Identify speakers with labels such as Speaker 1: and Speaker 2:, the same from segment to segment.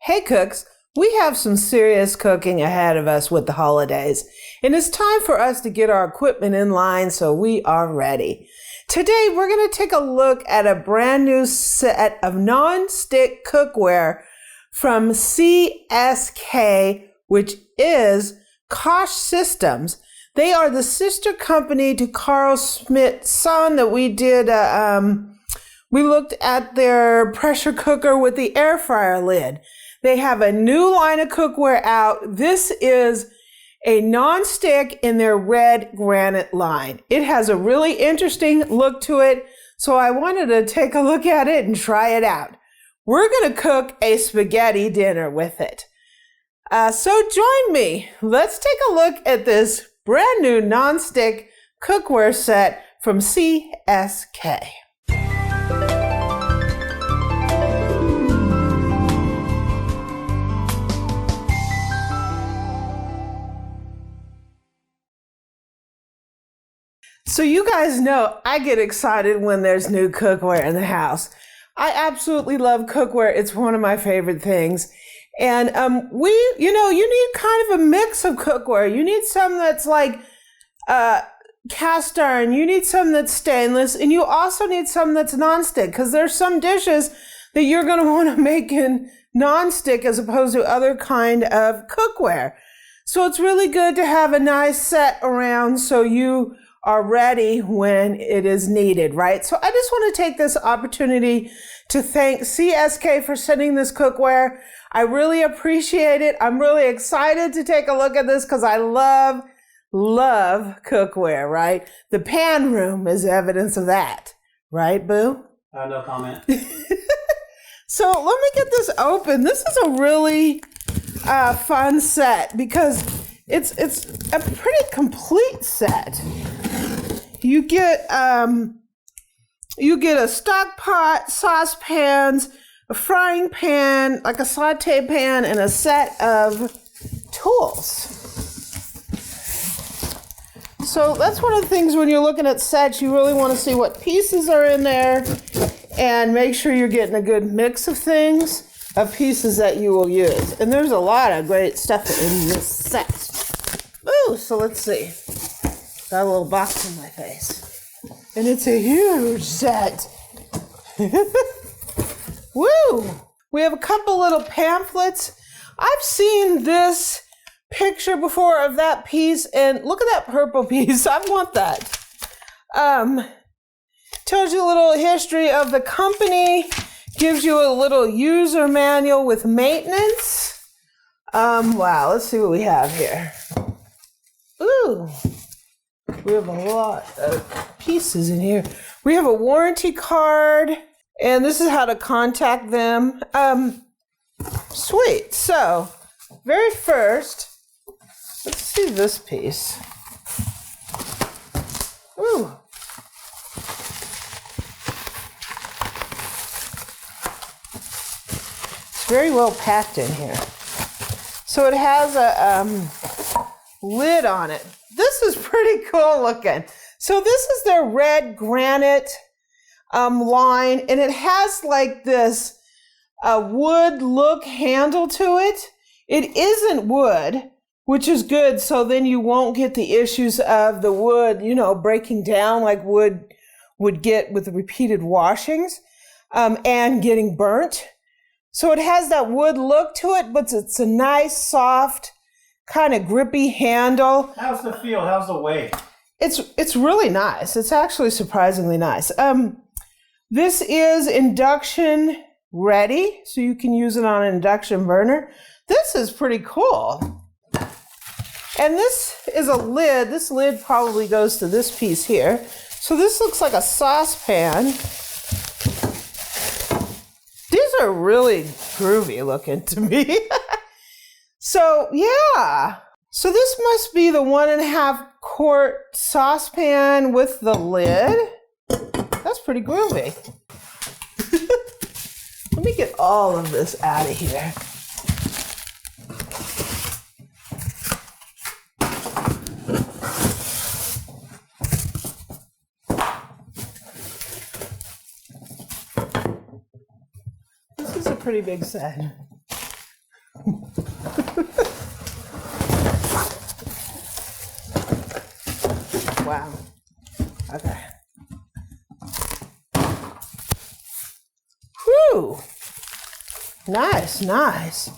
Speaker 1: Hey cooks, we have some serious cooking ahead of us with the holidays, and it's time for us to get our equipment in line so we are ready. Today we're going to take a look at a brand new set of non-stick cookware from CSK, which is Koch Systems. They are the sister company to Carl Schmidt Son that we did. We looked at their pressure cooker with the air fryer lid. They have a new line of cookware out. This is a non-stick in their red granite line. It has a really interesting look to it, so I wanted to take a look at it and try it out. We're going to cook a spaghetti dinner with it. So join me. Let's take a look at this brand new non-stick cookware set from CSK. So you guys know I get excited when there's new cookware in the house. I absolutely love cookware. It's one of my favorite things. And you need kind of a mix of cookware. You need some that's like cast iron. You need some that's stainless. And you also need some that's nonstick, because there's some dishes that you're going to want to make in nonstick as opposed to other kind of cookware. So it's really good to have a nice set around so you are ready when it is needed, right? So I just want to take this opportunity to thank CSK for sending this cookware. I really appreciate it. I'm really excited to take a look at this because I love cookware, right? The pan room is evidence of that, right, Boo?
Speaker 2: No comment.
Speaker 1: So let me get this open. This is a really fun set because it's a pretty complete set. You get a stock pot, saucepans, a frying pan, like a saute pan, and a set of tools. So that's one of the things when you're looking at sets, you really want to see what pieces are in there and make sure you're getting a good mix of things, of pieces that you will use. And there's a lot of great stuff in this set. Ooh, so let's see. Got a little box in my face. And it's a huge set. Woo! We have a couple little pamphlets. I've seen this picture before of that piece, and look at that purple piece. I want that. Tells you a little history of the company, gives you a little user manual with maintenance. Wow, let's see what we have here. Ooh. We have a lot of pieces in here. We have a warranty card, and this is how to contact them. Sweet. So, very first, let's see this piece. Ooh. It's very well packed in here. So it has a lid on it. This is pretty cool looking. So this is their red granite line, and it has like this wood look handle to it. It isn't wood, which is good, so then you won't get the issues of the wood, breaking down like wood would get with the repeated washings and getting burnt. So it has that wood look to it, but it's a nice, soft, kind of grippy handle.
Speaker 2: How's the feel? How's the weight?
Speaker 1: It's really nice. It's actually surprisingly nice. This is induction ready, so you can use it on an induction burner. This is pretty cool. And this is a lid. This lid probably goes to this piece here. So this looks like a saucepan. These are really groovy looking to me. So, yeah. So this must be the 1.5 quart saucepan with the lid. That's pretty groovy. Let me get all of this out of here. This is a pretty big set. Wow. Okay. Whew. Nice, nice.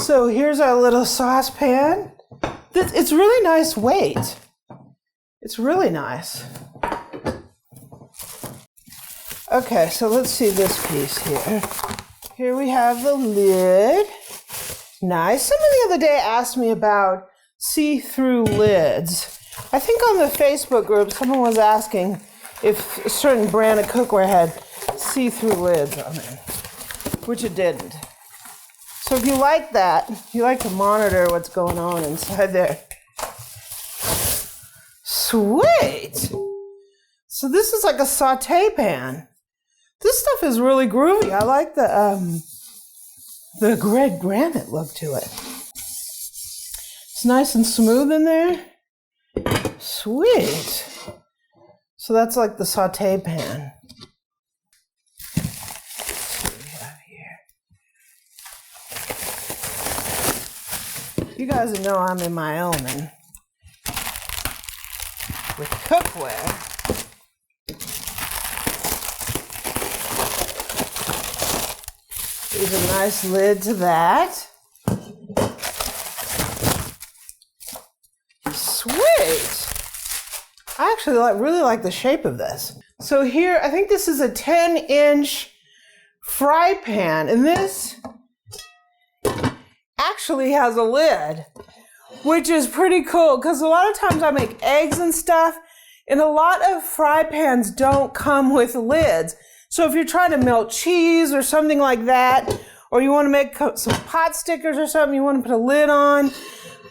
Speaker 1: So here's our little saucepan. It's really nice weight. It's really nice. Okay, so let's see this piece here. Here we have the lid. Nice. Someone the other day asked me about see-through lids. I think on the Facebook group, someone was asking if a certain brand of cookware had see-through lids on it, which it didn't. So if you like that, you like to monitor what's going on inside there. Sweet. So this is like a saute pan. This stuff is really groovy. I like the red granite look to it. It's nice and smooth in there. Sweet. So that's like the saute pan. Let's see what we have here. You guys know I'm in my element with cookware. There's a nice lid to that. Sweet. I actually really like the shape of this. So here, I think this is a 10-inch fry pan, and this actually has a lid, which is pretty cool because a lot of times I make eggs and stuff, and a lot of fry pans don't come with lids. So if you're trying to melt cheese or something like that, or you want to make some pot stickers or something, you want to put a lid on,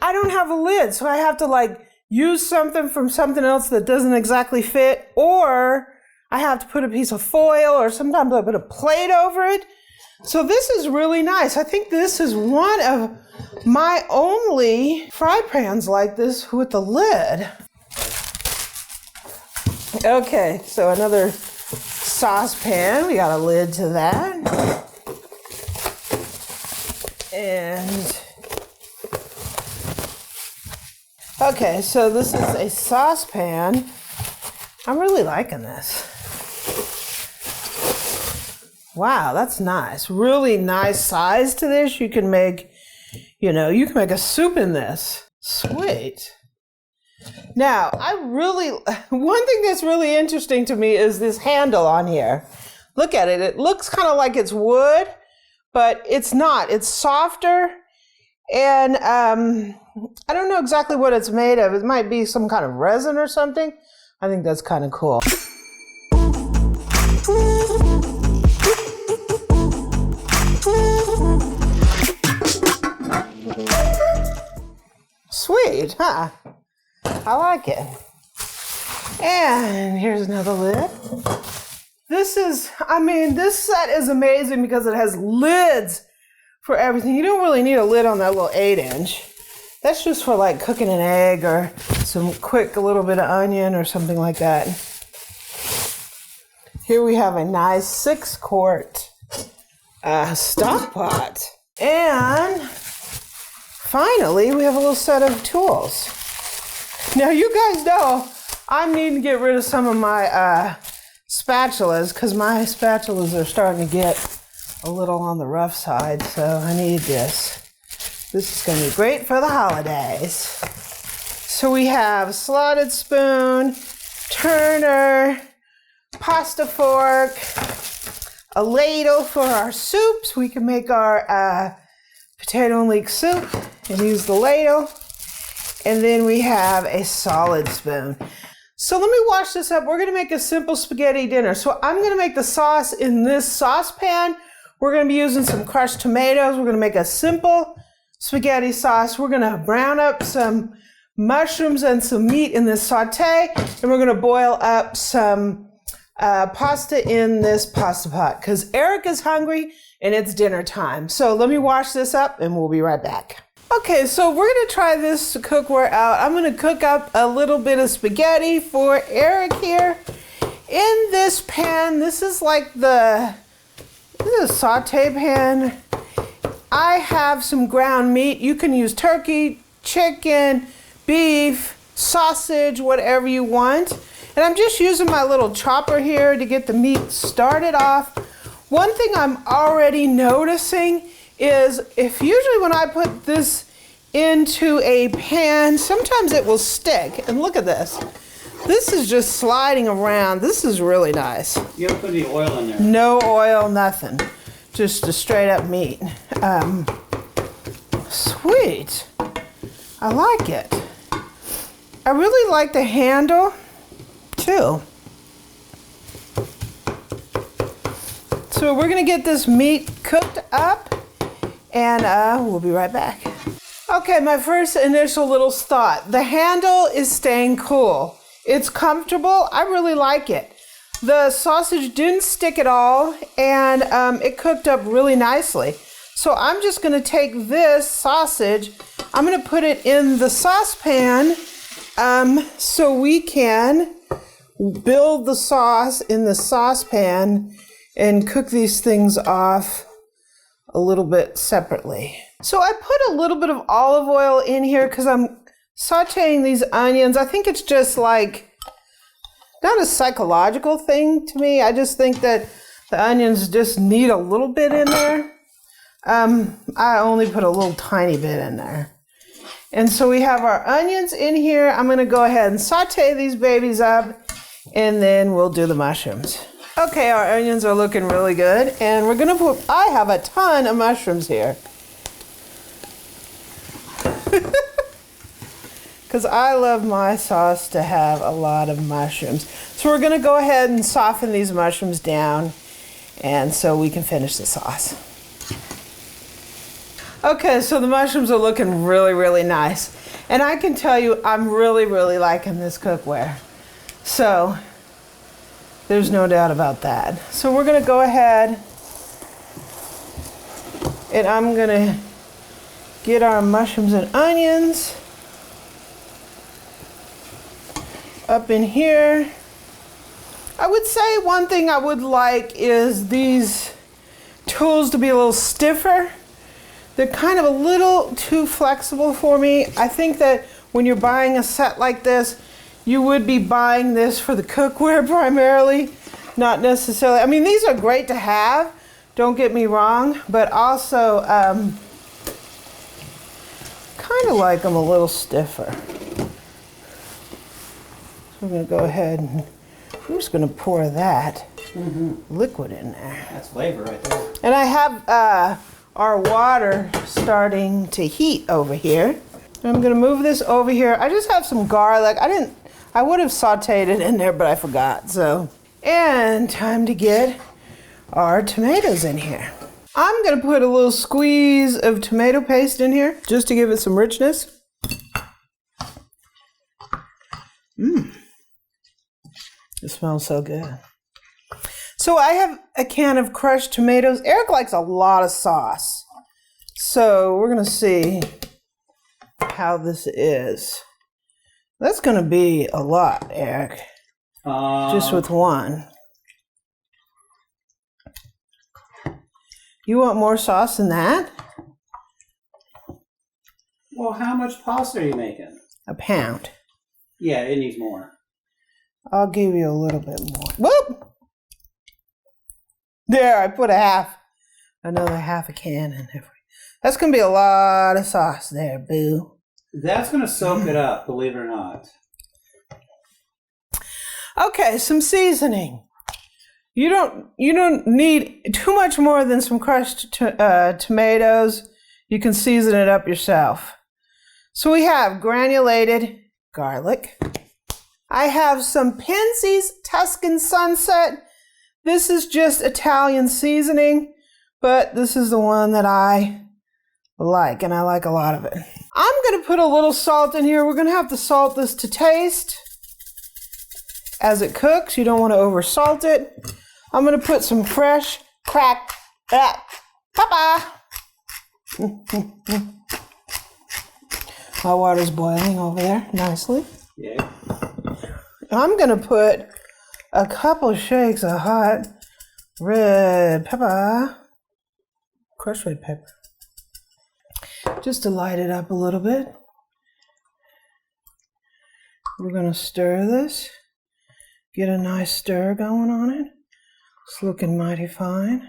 Speaker 1: I don't have a lid, so I have to use something from something else that doesn't exactly fit, or I have to put a piece of foil, or sometimes I put a plate over it. So this is really nice. I think this is one of my only fry pans like this with the lid. Okay, so another saucepan. We got a lid to that. And okay, so this is a saucepan. I'm really liking this. Wow, that's nice. Really nice size to this. You can make, you can make a soup in this. Sweet. Now, one thing that's really interesting to me is this handle on here. Look at it. It looks kind of like it's wood, but it's not. It's softer, and I don't know exactly what it's made of. It might be some kind of resin or something. I think that's kind of cool. Sweet, huh? I like it. And here's another lid. This set is amazing because it has lids for everything. You don't really need a lid on that little 8-inch. That's just for cooking an egg or some a little bit of onion or something like that. Here we have a nice 6-quart stock pot. And finally, we have a little set of tools. Now, you guys know I'm needing to get rid of some of my spatulas because my spatulas are starting to get a little on the rough side, so I need this. This is going to be great for the holidays. So we have a slotted spoon, turner, pasta fork, a ladle for our soups. We can make our potato and leek soup and use the ladle. And then we have a solid spoon. So let me wash this up. We're going to make a simple spaghetti dinner. So I'm going to make the sauce in this saucepan. We're going to be using some crushed tomatoes. We're going to make a simple spaghetti sauce. We're going to brown up some mushrooms and some meat in this saute. And we're going to boil up some pasta in this pasta pot because Eric is hungry and it's dinner time. So let me wash this up and we'll be right back. Okay, so we're going to try this cookware out. I'm going to cook up a little bit of spaghetti for Eric here. In this pan, this is a saute pan. I have some ground meat. You can use turkey, chicken, beef, sausage, whatever you want. And I'm just using my little chopper here to get the meat started off. One thing I'm already noticing is if usually when I put this into a pan, sometimes it will stick. And look at this. This is just sliding around. This is really nice.
Speaker 2: You haven't put any oil in there.
Speaker 1: No oil, nothing. Just a straight up meat. Sweet. I like it. I really like the handle too. So we're gonna get this meat cooked up and we'll be right back. Okay, my first initial little thought. The handle is staying cool. It's comfortable. I really like it. The sausage didn't stick at all and it cooked up really nicely. So I'm just gonna take this sausage, I'm gonna put it in the saucepan so we can build the sauce in the saucepan and cook these things off a little bit separately. So I put a little bit of olive oil in here because I'm sauteing these onions. I think it's just like, not a psychological thing to me. I just think that the onions just need a little bit in there. I only put a little tiny bit in there. And so we have our onions in here. I'm gonna go ahead and saute these babies up and then we'll do the mushrooms. Okay, our onions are looking really good and we're gonna put, I have a ton of mushrooms here. Because I love my sauce to have a lot of mushrooms. So we're gonna go ahead and soften these mushrooms down and so we can finish the sauce. Okay, so the mushrooms are looking really, really nice. And I can tell you, I'm really, really liking this cookware. So there's no doubt about that. So we're gonna go ahead and I'm gonna get our mushrooms and onions up in here. I would say one thing I would like is these tools to be a little stiffer. They're kind of a little too flexible for me. I think that when you're buying a set like this, you would be buying this for the cookware primarily, not necessarily. I mean, these are great to have, don't get me wrong, but also kind of like them a little stiffer. So I'm gonna go ahead and I'm just gonna pour that liquid in there.
Speaker 2: That's flavor right there.
Speaker 1: And I have our water starting to heat over here. I'm gonna move this over here. I just have some garlic. I would have sauteed it in there, but I forgot, so. And time to get our tomatoes in here. I'm gonna put a little squeeze of tomato paste in here, just to give it some richness. It smells so good. So I have a can of crushed tomatoes. Eric likes a lot of sauce. So we're gonna see how this is. That's gonna be a lot, Eric. Just with one. You want more sauce than that?
Speaker 2: Well, how much pasta are you making?
Speaker 1: A pound.
Speaker 2: Yeah, it needs more.
Speaker 1: I'll give you a little bit more. Whoop! There, I put another half a can in there. That's gonna be a lot of sauce there, boo.
Speaker 2: That's gonna soak it up, believe it or not.
Speaker 1: Okay, some seasoning. You don't need too much more than some crushed tomatoes. You can season it up yourself. So we have granulated garlic. I have some Penzeys Tuscan Sunset. This is just Italian seasoning, but this is the one that I like, and I like a lot of it. I'm gonna put a little salt in here. We're gonna have to salt this to taste as it cooks. You don't want to over salt it. I'm gonna put some fresh cracked pepper. My water's boiling over there nicely.
Speaker 2: Yeah.
Speaker 1: I'm gonna put a couple shakes of hot red pepper, crushed red pepper, just to light it up a little bit. We're going to stir this. Get a nice stir going on it. It's looking mighty fine.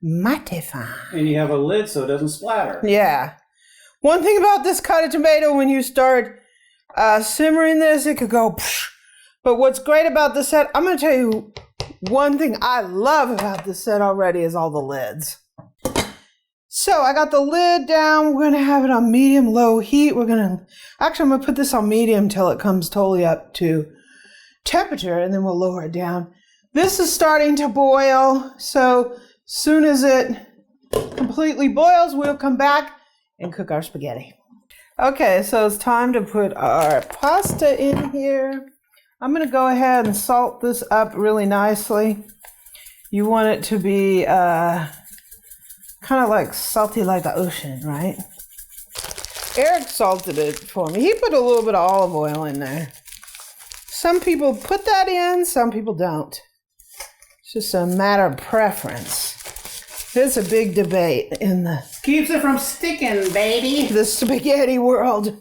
Speaker 1: Mighty fine.
Speaker 2: And you have a lid so it doesn't splatter.
Speaker 1: Yeah. One thing about this kind of tomato, when you start simmering this, it could go psh. But what's great about this set, I'm going to tell you one thing I love about this set already is all the lids. So I got the lid down. We're going to have it on medium-low heat. I'm going to put this on medium till it comes totally up to temperature, and then we'll lower it down. This is starting to boil, so as soon as it completely boils, we'll come back and cook our spaghetti. Okay, so it's time to put our pasta in here. I'm going to go ahead and salt this up really nicely. You want it to be kind of like salty like the ocean, right? Eric salted it for me. He put a little bit of olive oil in there. Some people put that in, some people don't. It's just a matter of preference. There's a big debate in the...
Speaker 2: Keeps it from sticking, baby.
Speaker 1: The spaghetti world,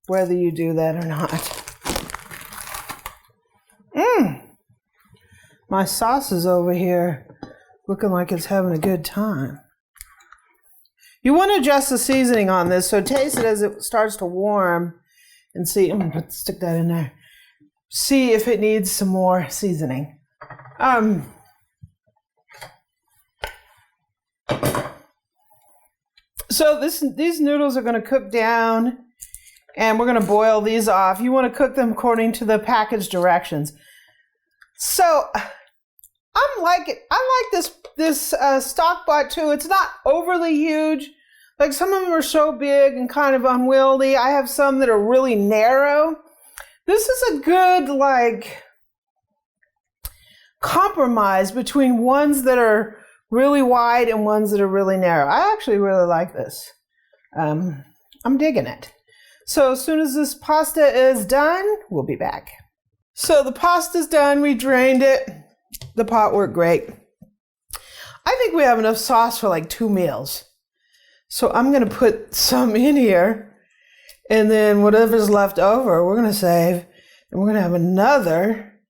Speaker 1: whether you do that or not. My sauce is over here looking like it's having a good time. You want to adjust the seasoning on this, so taste it as it starts to warm and see. I'm going to stick that in there. See if it needs some more seasoning. So these noodles are going to cook down, and we're going to boil these off. You want to cook them according to the package directions. So I like this stock pot too. It's not overly huge. Like some of them are so big and kind of unwieldy. I have some that are really narrow. This is a good like compromise between ones that are really wide and ones that are really narrow. I actually really like this. I'm digging it. So as soon as this pasta is done, we'll be back. So the pasta's done. We drained it. The pot worked great. I think we have enough sauce for like 2 meals. So I'm going to put some in here, and then whatever's left over, we're going to save, and we're going to have another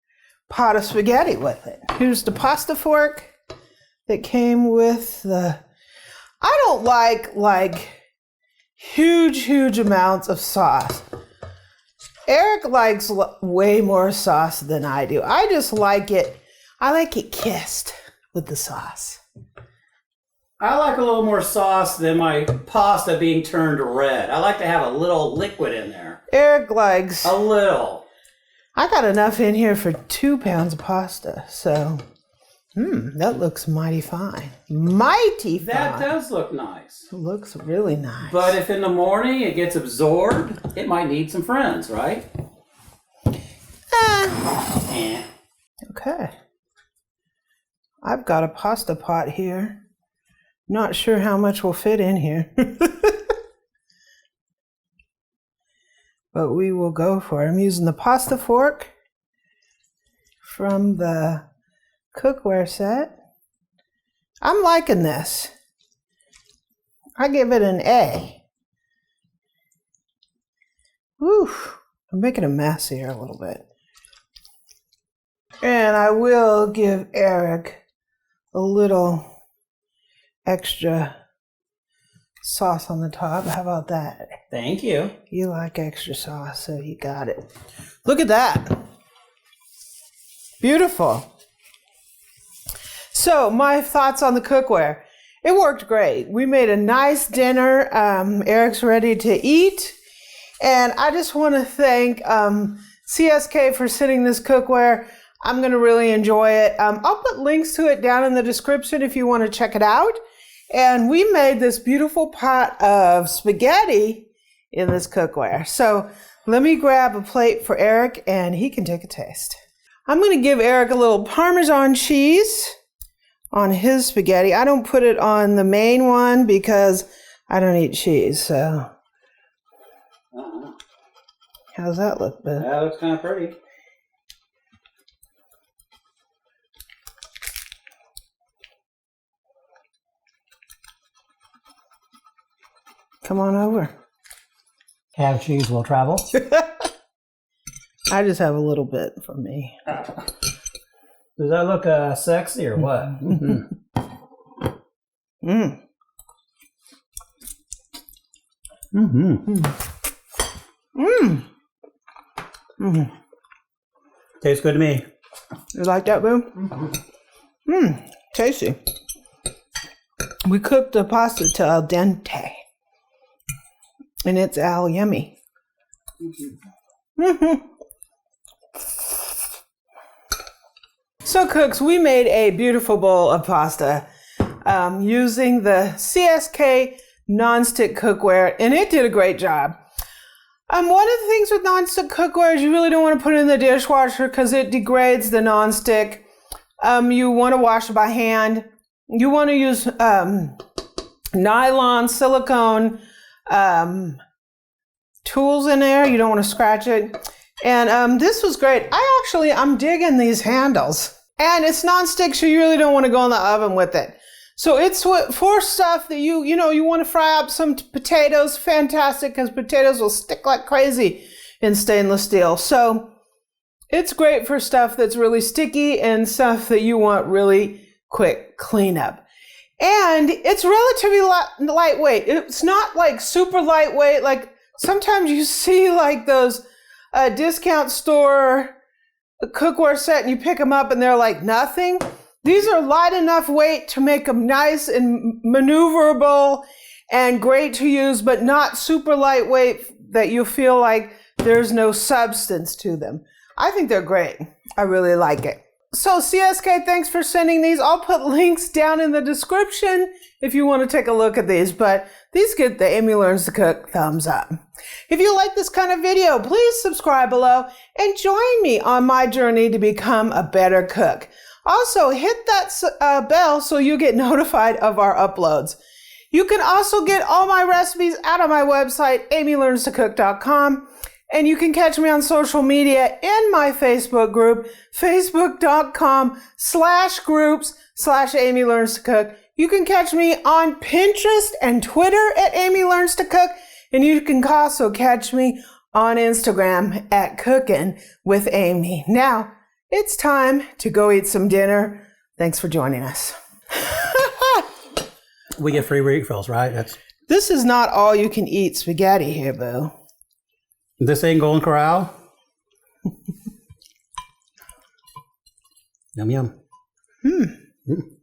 Speaker 1: pot of spaghetti with it. Here's the pasta fork that came with the... I don't like huge amounts of sauce. Eric likes way more sauce than I do. I just like it. I like it kissed with the sauce.
Speaker 2: I like a little more sauce than my pasta being turned red. I like to have a little liquid in there.
Speaker 1: Eric likes...
Speaker 2: A little.
Speaker 1: I got enough in here for 2 pounds of pasta, so... that looks mighty fine. Mighty fine.
Speaker 2: That does look nice.
Speaker 1: It looks really nice.
Speaker 2: But if in the morning it gets absorbed, it might need some friends, right?
Speaker 1: Okay. I've got a pasta pot here. Not sure how much will fit in here. But we will go for it. I'm using the pasta fork from the cookware set. I'm liking this. I give it an A. Whew. I'm making a mess here a little bit. And I will give Eric a little extra sauce on the top. How about that?
Speaker 2: Thank you.
Speaker 1: You like extra sauce, so you got it. Look at that. Beautiful. So my thoughts on the cookware. It worked great. We made a nice dinner. Eric's ready to eat. And I just want to thank CSK for sending this cookware. I'm going to really enjoy it. I'll put links to it down in the description if you want to check it out. And we made this beautiful pot of spaghetti in this cookware. So let me grab a plate for Eric and he can take a taste. I'm going to give Eric a little Parmesan cheese on his spaghetti. I don't put it on the main one because I don't eat cheese. So how's that look, Ben?
Speaker 2: That looks kind of pretty.
Speaker 1: Come on over.
Speaker 2: Have cheese will travel.
Speaker 1: I just have a little bit for me.
Speaker 2: Does that look sexy or what? Mm-hmm.
Speaker 1: Mm.
Speaker 2: Mm-hmm.
Speaker 1: Mm. Mm.
Speaker 2: Tastes good to me.
Speaker 1: You like that, Boo? Mm. Tasty. We cooked the pasta to al dente. And it's al yummy. Mm-hmm. So, cooks, we made a beautiful bowl of pasta using the CSK Nonstick cookware, and it did a great job. One of the things with nonstick cookware is you really don't want to put it in the dishwasher because it degrades the nonstick. You want to wash it by hand. You want to use nylon, silicone tools in there. You don't want to scratch it. And this was great. I'm digging these handles. And it's nonstick, so you really don't want to go in the oven with it. So it's for stuff that you want to fry up some potatoes. Fantastic, because potatoes will stick like crazy in stainless steel. So it's great for stuff that's really sticky and stuff that you want really quick cleanup. And it's relatively lightweight. It's not like super lightweight. Like sometimes you see like those discount store cookware set and you pick them up and they're like nothing. These are light enough weight to make them nice and maneuverable and great to use, but not super lightweight that you feel like there's no substance to them. I think they're great. I really like it. So CSK, thanks for sending these. I'll put links down in the description if you want to take a look at these, but these get the Amy Learns to Cook thumbs up. If you like this kind of video, please subscribe below and join me on my journey to become a better cook. Also, hit that bell so you get notified of our uploads. You can also get all my recipes out of my website, amylearnstocook.com. And you can catch me on social media in my Facebook group, facebook.com/groups/Amy Learns to Cook. You can catch me on Pinterest and Twitter at Amy Learns to Cook. And you can also catch me on Instagram at Cooking with Amy. Now, it's time to go eat some dinner. Thanks for joining us.
Speaker 2: We get free refills, right?
Speaker 1: This is not all you can eat spaghetti here, Boo.
Speaker 2: This ain't Golden Corral. Yum, yum.
Speaker 1: Thank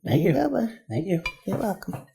Speaker 2: Thank you.
Speaker 1: you.
Speaker 2: Thank you.
Speaker 1: You're welcome.